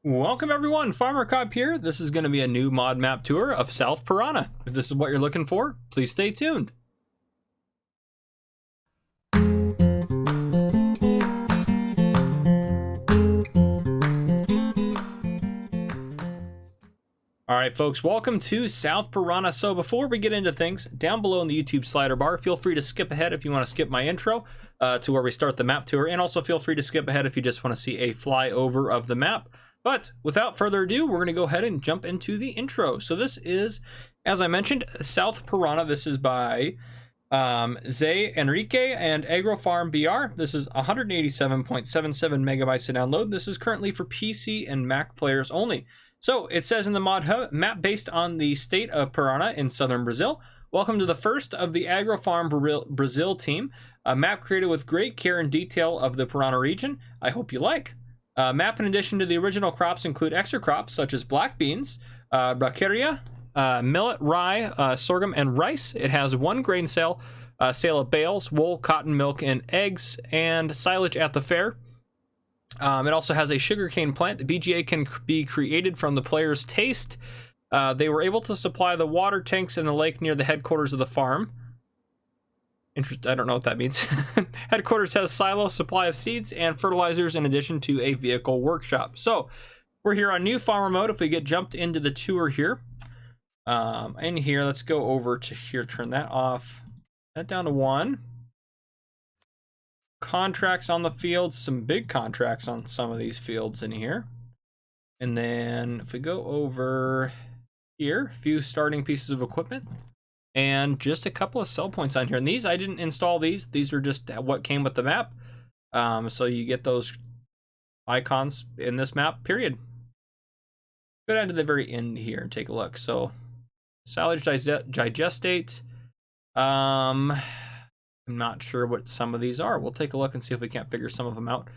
Welcome everyone, Farmer Cop here. This is going to be a new mod map tour of South Parana. If this is what you're looking for, please stay tuned. Alright folks, welcome to South Parana. So before we get into things, down below in the YouTube slider bar, feel free to skip ahead if you want to skip my intro to where we start the map tour, and also feel free to skip ahead if you just want to see a flyover of the map. But without further ado, we're going to go ahead and jump into the intro. So this is, as I mentioned, South Parana. This is by Henrique and Agro Farm BR. This is 187.77 megabytes to download. This is currently for PC and Mac players only. So it says in the mod hub, map based on the state of Parana in southern Brazil. Welcome to the first of the Agro Farm Brazil team. A map created with great care and detail of the Parana region. I hope you like. Map in addition to the original crops include extra crops such as black beans, braquiaria, millet, rye, sorghum, and rice. It has one grain sale of bales, wool, cotton, milk, and eggs, and silage at the fair. It also has a sugarcane plant. The BGA can be created from the player's taste. They were able to supply the water tanks in the lake near the headquarters of the farm. I don't know what that means. Headquarters has silo, supply of seeds and fertilizers in addition to a vehicle workshop. So we're here on new farmer mode. If we get jumped into the tour here, in here, let's go over to here, turn that off, that down to 1. Contracts on the fields, some big contracts on some of these fields in here. And then if we go over here, a few starting pieces of equipment. And just a couple of sell points on here. And these, I didn't install these. These are just what came with the map. So you get those icons in this map, period. Go down to the very end here and take a look. So, silage digestate. I'm not sure what some of these are. We'll take a look and see if we can't figure some of them out.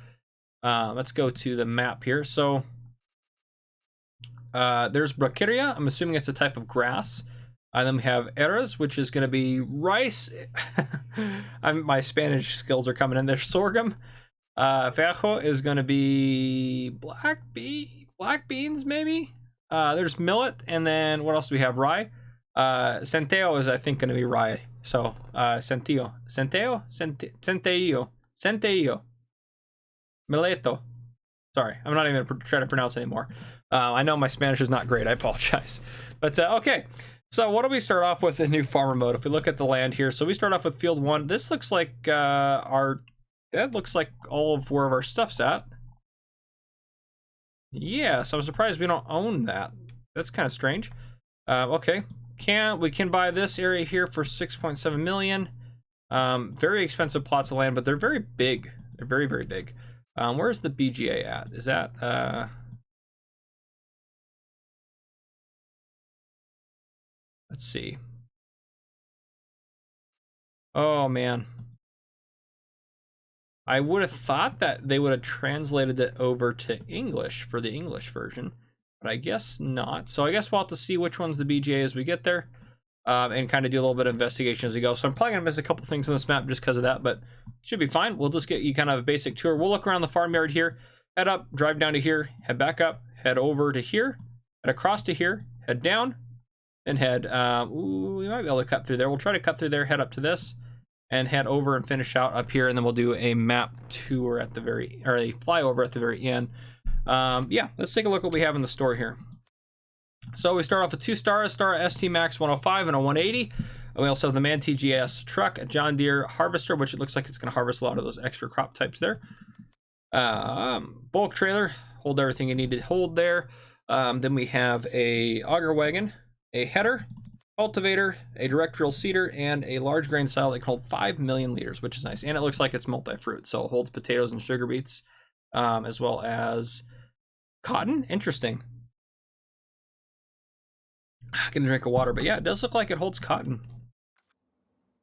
Let's go to the map here. So, there's braquiaria. I'm assuming it's a type of grass. Then we have eras, which is going to be rice. My Spanish skills are coming in. There's sorghum. Fejo is going to be black beans, maybe. There's millet, and then what else do we have? Rye. Centeo is, I think, going to be rye. So centeo, Mileto. Sorry, I'm not even going to try to pronounce anymore. I know my Spanish is not great. I apologize. But okay. So what do we start off with in new farmer mode? If we look at the land here, so we start off with field 1. This looks like that looks like all of where our stuff's at. Yeah, so I'm surprised we don't own that. That's kind of strange. Okay, we can buy this area here for 6.7 million. Very expensive plots of land, but they're very big. They're very, very big. Where's the BGA at? Is that let's see. Oh man. I would have thought that they would have translated it over to English for the English version, but I guess not. So I guess we'll have to see which one's the BGA as we get there, and kind of do a little bit of investigation as we go. So I'm probably gonna miss a couple things on this map just because of that, but should be fine. We'll just get you kind of a basic tour. We'll look around the farmyard here, head up, drive down to here, head back up, head over to here, head across to here, head down, and head, we might be able to cut through there. We'll try to cut through there, head up to this, and head over and finish out up here, and then we'll do a map tour at the or a flyover at the very end. Yeah, let's take a look what we have in the store here. So we start off with 2 stars, ST Max 105 and a 180. And we also have the MAN TGS truck, a John Deere harvester, which it looks like it's going to harvest a lot of those extra crop types there. Bulk trailer, hold everything you need to hold there. Then we have a auger wagon, a header, cultivator, a direct drill seeder, and a large grain silo that can hold 5 million liters, which is nice. And it looks like it's multi-fruit, so it holds potatoes and sugar beets, as well as cotton. Interesting. I'm gonna drink of water, but yeah, it does look like it holds cotton.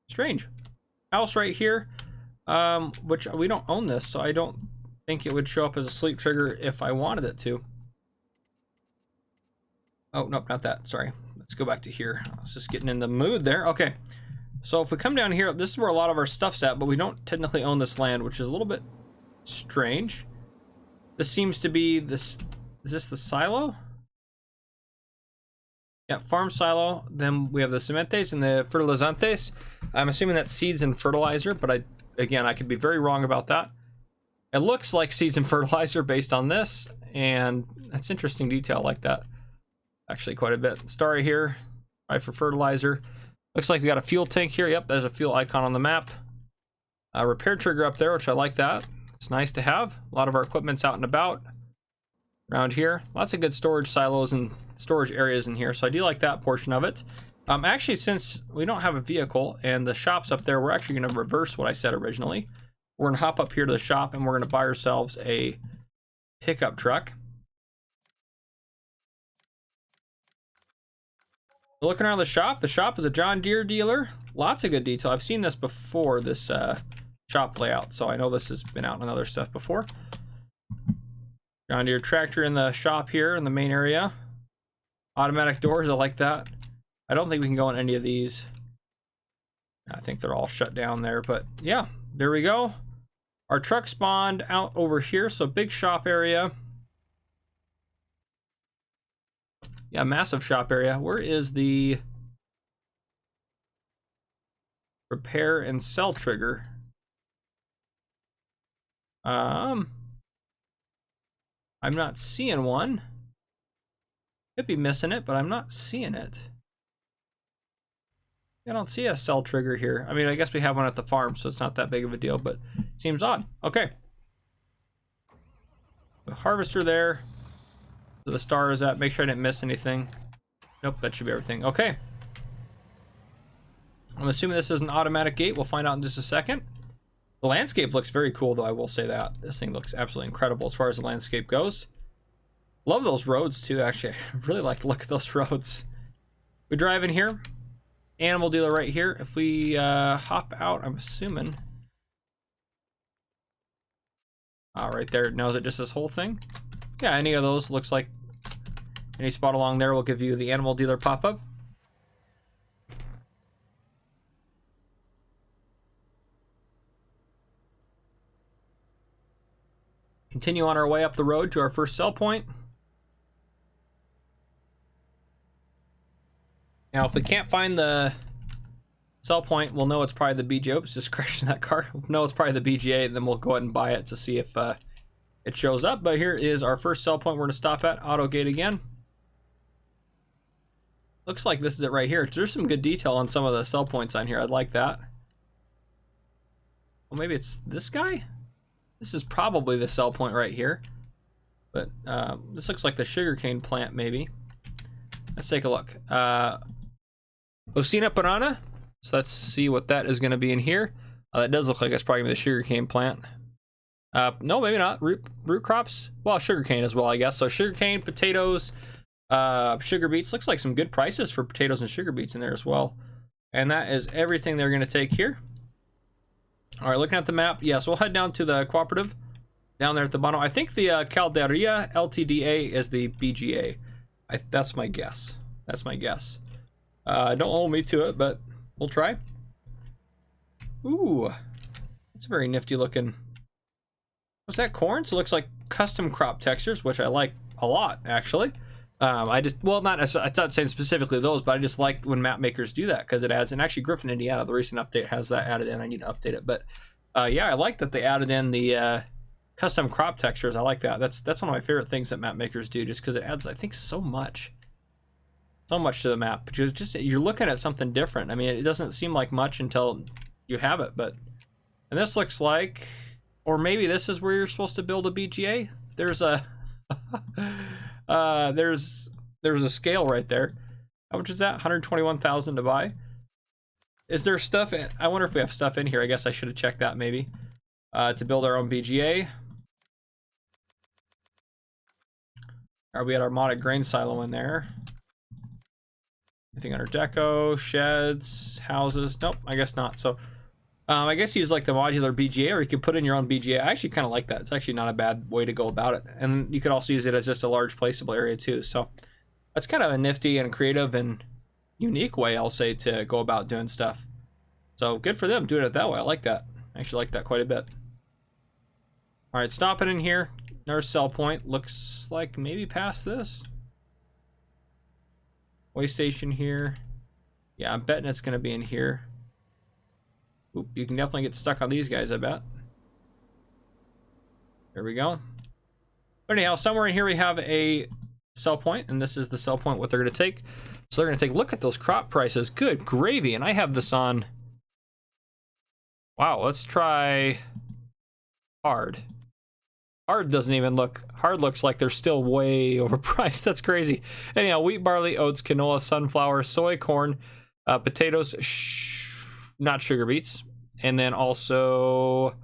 Strange. House right here, which we don't own this, so I don't think it would show up as a sleep trigger if I wanted it to. Oh, nope, not that. Sorry. Let's go back to here. I was just getting in the mood there. Okay. So if we come down here, this is where a lot of our stuff's at, but we don't technically own this land, which is a little bit strange. This seems to be this Is this the silo? Yeah, farm silo. Then we have the sementes and the fertilizantes. I'm assuming that's seeds and fertilizer, but again, I could be very wrong about that. It looks like seeds and fertilizer based on this, and that's interesting detail like that. Actually, quite a bit. Starry here, right, for fertilizer. Looks like we got a fuel tank here. Yep, there's a fuel icon on the map. A repair trigger up there, which I like that. It's nice to have. A lot of our equipment's out and about around here. Lots of good storage silos and storage areas in here, so I do like that portion of it. Actually, since we don't have a vehicle and the shop's up there, we're actually going to reverse what I said originally. We're going to hop up here to the shop and we're going to buy ourselves a pickup truck. Looking around the shop is a John Deere dealer. Lots of good detail. I've seen this before, this shop layout, so I know this has been out on other stuff before. John Deere tractor in the shop here in the main area. Automatic doors, I like that. I don't think we can go in any of these. I think they're all shut down there, but yeah, there we go. Our truck spawned out over here, so big shop area. Yeah, massive shop area. Where is the repair and sell trigger? I'm not seeing one. Could be missing it, but I'm not seeing it. I don't see a sell trigger here. I mean, I guess we have one at the farm, so it's not that big of a deal, but it seems odd. Okay. The harvester there. So the star is at. Make sure I didn't miss anything. Nope, that should be everything. Okay. I'm assuming this is an automatic gate. We'll find out in just a second. The landscape looks very cool, though, I will say that. This thing looks absolutely incredible as far as the landscape goes. Love those roads, too, actually. I really like to look at those roads. We drive in here. Animal dealer right here. If we hop out, I'm assuming. Right there. Now is it just this whole thing? Yeah, any of those looks like any spot along there will give you the animal dealer pop-up. Continue on our way up the road to our first sell point. Now, if we can't find the sell point, we'll know it's probably the BGA. Oops, just crashing that car. We'll know it's probably the BGA, and then we'll go ahead and buy it to see if it shows up. But here is our first sell point we're going to stop at. Auto gate again. Looks like this is it right here. There's some good detail on some of the sell points on here. I'd like that. Well, maybe it's this guy? This is probably the sell point right here. But this looks like the sugarcane plant, maybe. Let's take a look. South Parana. So let's see what that is going to be in here. That does look like it's probably the sugarcane plant. No, maybe not. Root crops? Well, sugarcane as well, I guess. So sugarcane, potatoes, sugar beets. Looks like some good prices for potatoes and sugar beets in there as well. And that is everything they're going to take here. All right, looking at the map. Yes, we'll head down to the cooperative down there at the bottom. I think the Calderia LTDA is the BGA. That's my guess. That's my guess. Don't hold me to it, but we'll try. Ooh, it's a very nifty looking. Was that corn? So it looks like custom crop textures, which I like a lot, actually. Well, not saying specifically those, but I just like when map makers do that because it adds, and actually Griffin, Indiana, the recent update has that added in. I need to update it, but yeah, I like that they added in the custom crop textures. I like that. That's one of my favorite things that map makers do, just because it adds, I think, so much to the map. Because just you're looking at something different. I mean, it doesn't seem like much until you have it, but and this looks like, or maybe this is where you're supposed to build a BGA. There's a there's a scale right there. How much is that? 121,000 to buy. Is there stuff in, I wonder if we have stuff in here. I guess I should have checked that maybe. To build our own BGA. Are we at our modded grain silo in there? Anything under deco, sheds, houses? Nope, I guess not. So I guess use like the modular BGA, or you could put in your own BGA. I actually kind of like that. It's actually not a bad way to go about it. And you could also use it as just a large placeable area too. So that's kind of a nifty and creative and unique way, I'll say, to go about doing stuff. So good for them doing it that way. I like that. I actually like that quite a bit. All right, stopping in here. Our sell point looks like maybe past this. Way station here. Yeah, I'm betting it's going to be in here. Oop, you can definitely get stuck on these guys, I bet. There we go. But anyhow, somewhere in here we have a sell point, and this is the sell point, what they're going to take. So they're going to take a look at those crop prices. Good gravy. And I have this on. Wow, let's try hard. Hard doesn't even look, hard looks like they're still way overpriced. That's crazy. Anyhow, wheat, barley, oats, canola, sunflower, soy, corn, potatoes, not sugar beets, and then also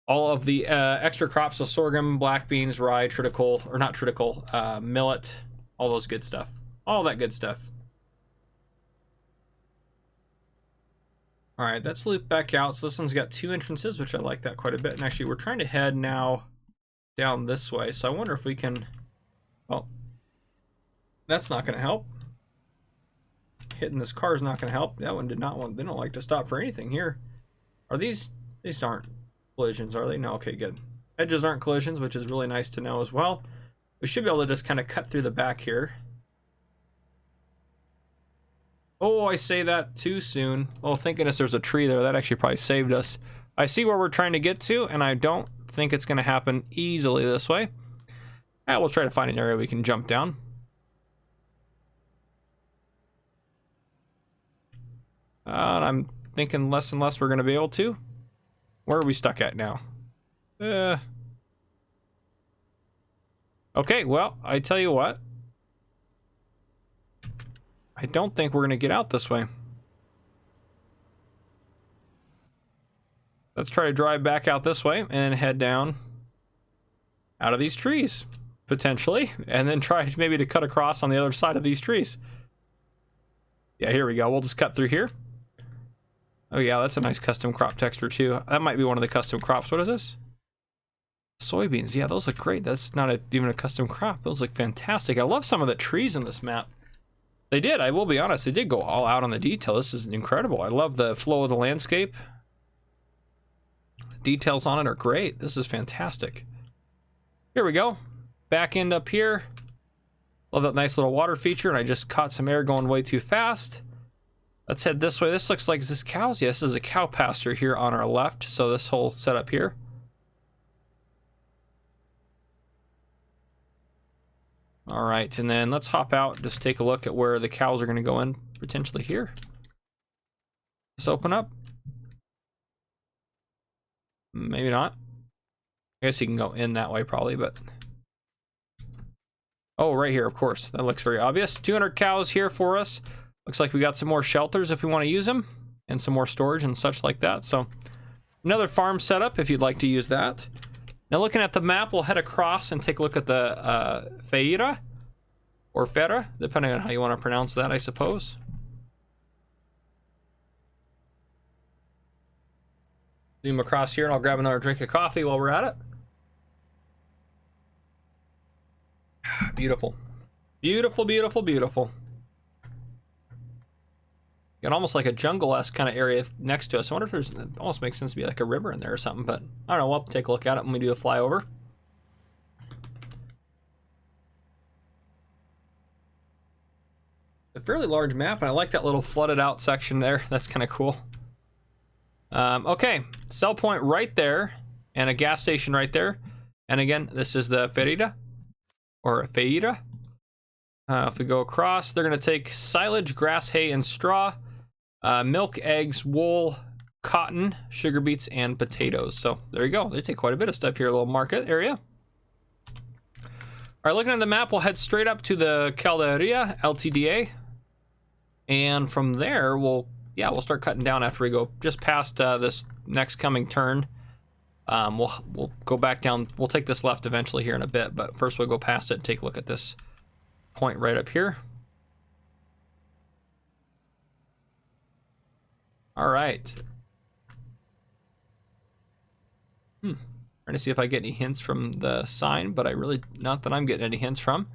all of the extra crops, so sorghum, black beans, rye, triticale, or not triticale, millet, all those good stuff. All that good stuff. All right, let's loop back out. So this one's got 2 entrances, which I like that quite a bit. And actually, we're trying to head now down this way. So I wonder if we can, well, that's not going to help. Hitting this car is not going to help. That one did not want, they don't like to stop for anything here. Are these aren't collisions, are they? No, okay, good. Edges aren't collisions, which is really nice to know as well. We should be able to just kind of cut through the back here. Oh, I say that too soon. Well, thank goodness there's a tree there. That actually probably saved us. I see where we're trying to get to, and I don't think it's going to happen easily this way. We'll try to find an area we can jump down. And I'm thinking less and less we're going to be able to. Where are we stuck at now? Okay, well, I tell you what. I don't think we're going to get out this way. Let's try to drive back out this way and head down out of these trees, potentially, and then try maybe to cut across on the other side of these trees. Yeah, here we go. We'll just cut through here. Oh yeah, that's a nice custom crop texture too. That might be one of the custom crops. What is this? Soybeans. Yeah, those look great. That's not even a custom crop. Those look fantastic. I love some of the trees in this map. They did, I will be honest, they did go all out on the detail. This is incredible. I love the flow of the landscape. The details on it are great. This is fantastic. Here we go. Back end up here. Love that nice little water feature, and I just caught some air going way too fast. Let's head this way. This looks like, is this cows? Yes, this is a cow pasture here on our left, so this whole setup here. All right, and then let's hop out and just take a look at where the cows are going to go in, potentially here. Let's open up. Maybe not. I guess you can go in that way probably, but... Oh, right here, of course. That looks very obvious. 200 cows here for us. Looks like we got some more shelters if we want to use them, and some more storage and such like that. So, another farm setup if you'd like to use that. Now looking at the map, we'll head across and take a look at the Feira, or Fera, depending on how you want to pronounce that, I suppose. Zoom across here and I'll grab another drink of coffee while we're at it. Beautiful. Beautiful, beautiful, beautiful. Got almost like a jungle-esque kind of area next to us. I wonder if there's, it almost makes sense to be like a river in there or something, but I don't know. We'll have to take a look at it when we do a flyover. A fairly large map, and I like that little flooded out section there. That's kind of cool. Okay, sell point right there, and a gas station right there. And again, this is the Feira, or Feira. If we go across, they're going to take silage, grass, hay, and straw. Milk, eggs, wool, cotton, sugar beets, and potatoes. So there you go. They take quite a bit of stuff here, a little market area. All right, looking at the map, we'll head straight up to the Calderia LTDA. And from there, we'll start cutting down after we go just past this next coming turn. We'll go back down. We'll take this left eventually here in a bit, but first we'll go past it and take a look at this point right up here. All right. Trying to see if I get any hints from the sign, but I really, not that I'm getting any hints from.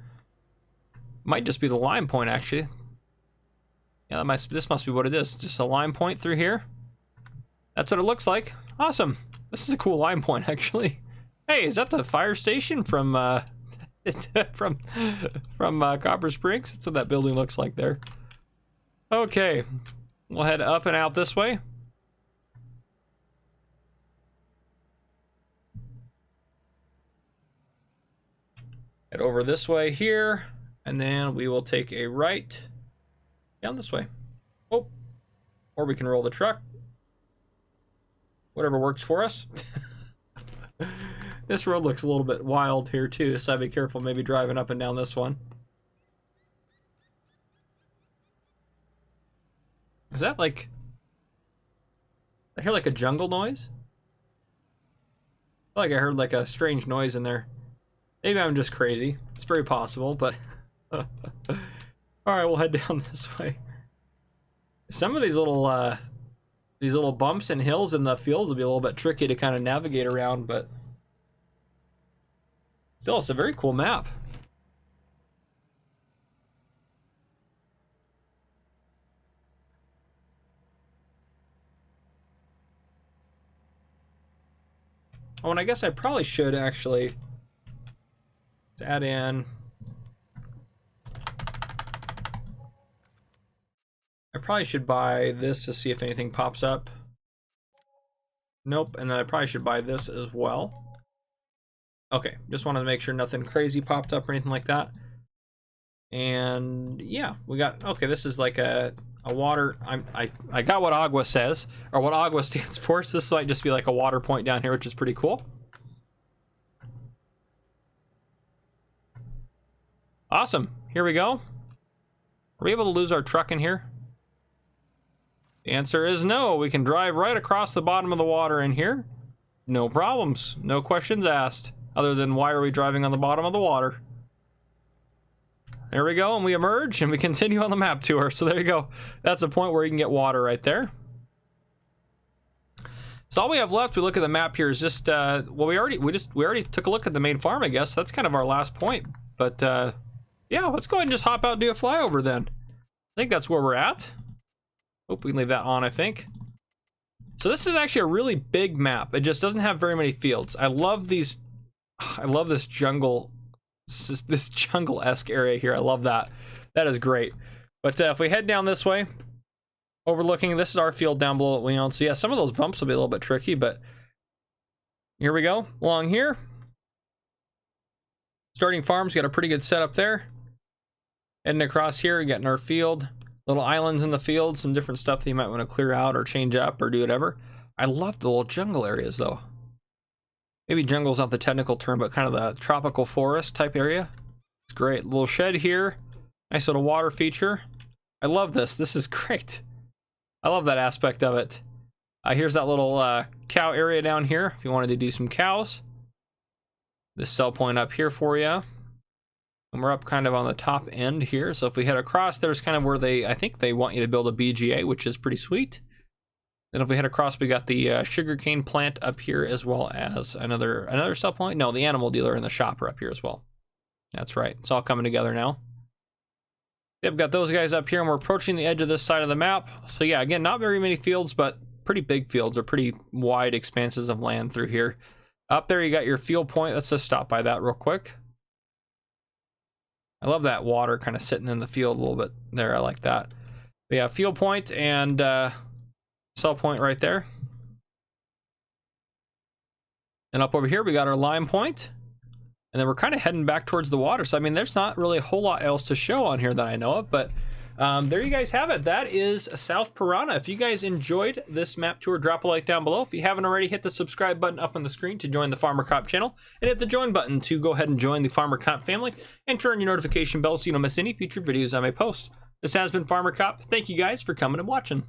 Might just be the line point, actually. Yeah, this must be what it is. Just a line point through here. That's what it looks like. Awesome. This is a cool line point, actually. Hey, is that the fire station from from Copper Springs? That's what that building looks like there. Okay, we'll head up and out this way. Head over this way here, and then we will take a right down this way. Oh, or we can roll the truck. Whatever works for us. This road looks a little bit wild here too, so I'd be careful maybe driving up and down this one. Is that like... I hear like a jungle noise? I feel like I heard like a strange noise in there. Maybe I'm just crazy. It's very possible, but... Alright, we'll head down this way. Some of these little bumps and hills in the fields will be a little bit tricky to kind of navigate around, but... Still, it's a very cool map. Oh, and I guess I probably should actually add in... I probably should buy this to see if anything pops up. Nope, and then I probably should buy this as well. Okay, just wanted to make sure nothing crazy popped up or anything like that. And yeah, we got, okay, this is like a water, I got what Agua says, or what Agua stands for, so this might just be like a water point down here, which is pretty cool. Awesome, here we go. Are we able to lose our truck in here? The answer is no. We can drive right across the bottom of the water in here. No problems, no questions asked, other than why are we driving on the bottom of the water? There we go, and we emerge and we continue on the map tour. So there you go. That's a point where you can get water right there. So all we have left, we look at the map here, is just well, we already took a look at the main farm, I guess. That's kind of our last point. But yeah, let's go ahead and just hop out and do a flyover then. I think that's where we're at. Oh, we can leave that on, I think. So this is actually a really big map. It just doesn't have very many fields. I love these. I love this jungle. This jungle-esque area here. I love that. That is great. But if we head down this way, overlooking, this is our field down below that we own. So yeah, some of those bumps will be a little bit tricky, but here we go. Along here. Starting farms, got a pretty good setup there. Heading across here, getting our field. Little islands in the field, some different stuff that you might want to clear out or change up or do whatever. I love the little jungle areas though. Maybe jungle's not the technical term, but kind of the tropical forest type area. It's great. Little shed here. Nice little water feature. I love this. This is great. I love that aspect of it. Here's that little cow area down here if you wanted to do some cows. This sell point up here for you. And we're up kind of on the top end here. So if we head across, there's kind of where I think they want you to build a BGA, which is pretty sweet. Then if we head across, we got the sugarcane plant up here, as well as another sell point. No, the animal dealer and the shop are up here as well. That's right. It's all coming together now. Yep, got those guys up here, and we're approaching the edge of this side of the map. So yeah, again, not very many fields, but pretty big fields, or pretty wide expanses of land through here. Up there, you got your field point. Let's just stop by that real quick. I love that water kind of sitting in the field a little bit there. I like that. But yeah, field point and sell point right there. And up over here, we got our lime point. And then we're kind of heading back towards the water. So, I mean, there's not really a whole lot else to show on here that I know of. But there you guys have it. That is South Parana. If you guys enjoyed this map tour, drop a like down below. If you haven't already, hit the subscribe button up on the screen to join the Farmer Cop channel. And hit the join button to go ahead and join the Farmer Cop family. And turn your notification bell so you don't miss any future videos I may post. This has been Farmer Cop. Thank you guys for coming and watching.